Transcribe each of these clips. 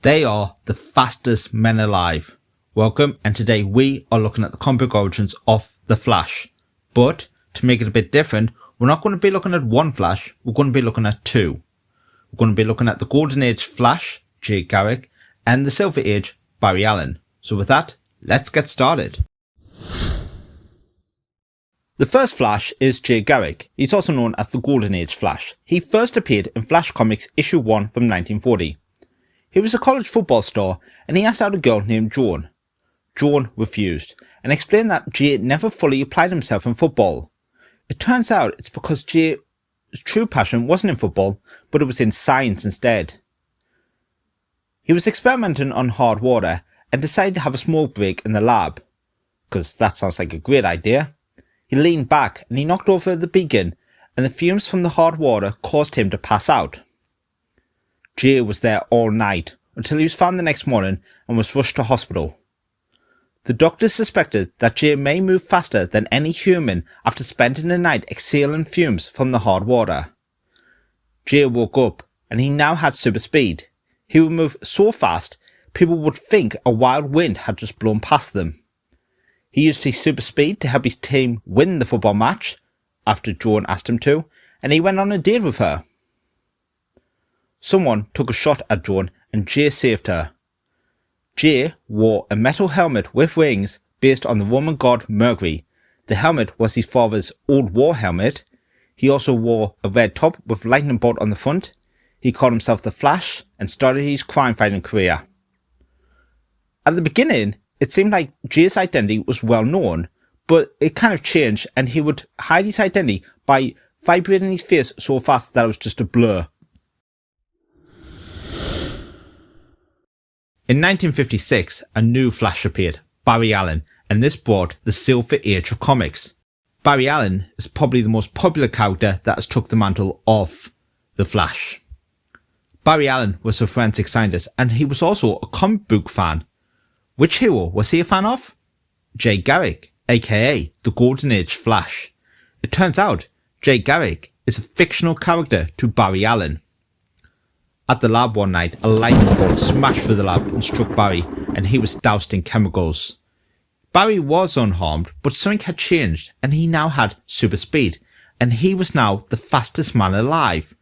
They are the fastest men alive. Welcome, and today we are looking at the comic book origins of the Flash. But to make it a bit different, we're not going to be looking at one Flash, we're going to be looking at two. We're going to be looking at the Golden Age Flash, Jay Garrick, and the Silver Age, Barry Allen. So with that, let's get started. The first Flash is Jay Garrick. He's also known as the Golden Age Flash. He first appeared in Flash Comics issue 1 from 1940. He was a college football star and he asked out a girl named Joan. Joan refused and explained that Jay never fully applied himself in football. It turns out it's because Jay's true passion wasn't in football, but it was in science instead. He was experimenting on hard water and decided to have a smoke break in the lab, because that sounds like a great idea. He leaned back and he knocked over the beacon, and the fumes from the hard water caused him to pass out. Jay was there all night until he was found the next morning and was rushed to hospital. The doctors suspected that Jay may move faster than any human after spending the night exhaling fumes from the hard water. Jay woke up and he now had super speed. He would move so fast people would think a wild wind had just blown past them. He used his super speed to help his team win the football match after Joan asked him to, and he went on a date with her. Someone took a shot at Joan and Jay saved her. Jay wore a metal helmet with wings based on the Roman god Mercury. The helmet was his father's old war helmet. He also wore a red top with lightning bolt on the front. He called himself the Flash and started his crime fighting career. At the beginning, it seemed like Jay's identity was well known, but it kind of changed and he would hide his identity by vibrating his face so fast that it was just a blur. In 1956, a new Flash appeared, Barry Allen, and this brought the Silver Age of comics. Barry Allen is probably the most popular character that has took the mantle of the Flash. Barry Allen was a forensic scientist and he was also a comic book fan. Which hero was he a fan of? Jay Garrick, aka the Golden Age Flash. It turns out Jay Garrick is a fictional character to Barry Allen. At the lab one night, a lightning bolt smashed through the lab and struck Barry, and he was doused in chemicals. Barry was unharmed, but something had changed, and he now had super speed, and he was now the fastest man alive.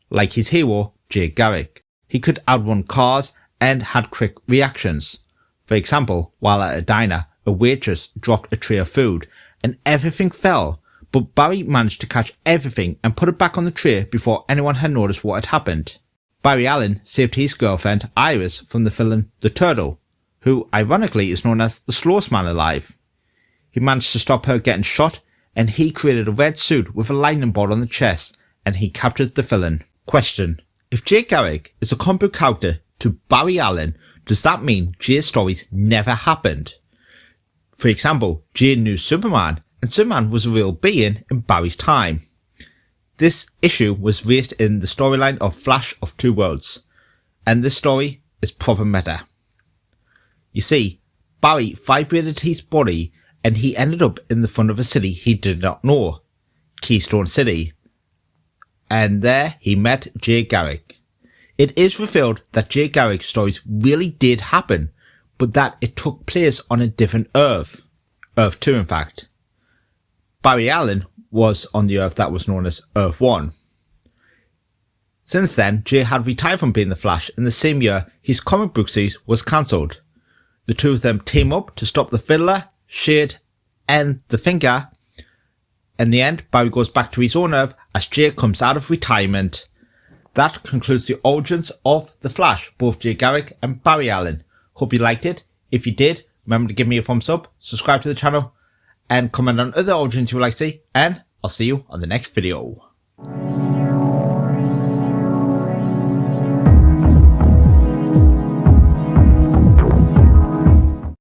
Like his hero, Jay Garrick. He could outrun cars and had quick reactions. For example, while at a diner, a waitress dropped a tray of food, and everything fell, but Barry managed to catch everything and put it back on the tray before anyone had noticed what had happened. Barry Allen saved his girlfriend Iris from the villain The Turtle, who ironically is known as the slowest man alive. He managed to stop her getting shot, and he created a red suit with a lightning bolt on the chest, and he captured the villain. Question: if Jay Garrick is a comic book character to Barry Allen, does that mean Jay's stories never happened? For example, Jay knew Superman, and Superman was a real being in Barry's time. This issue was raised in the storyline of Flash of Two Worlds, and this story is proper meta. You see, Barry vibrated his body and he ended up in the front of a city he did not know, Keystone City, and there he met Jay Garrick. It is revealed that Jay Garrick's stories really did happen, but that it took place on a different Earth. Earth 2 in fact. Barry Allen was on the Earth that was known as Earth 1. Since then, Jay had retired from being the Flash. In the same year, his comic book series was cancelled. The two of them team up to stop the Fiddler, Shade, and the Finger. In the end, Barry goes back to his own Earth as Jay comes out of retirement. That concludes the origins of the Flash, both Jay Garrick and Barry Allen. Hope you liked it. If you did, remember to give me a thumbs up, subscribe to the channel, and comment on other origins you would like to see, and I'll see you on the next video.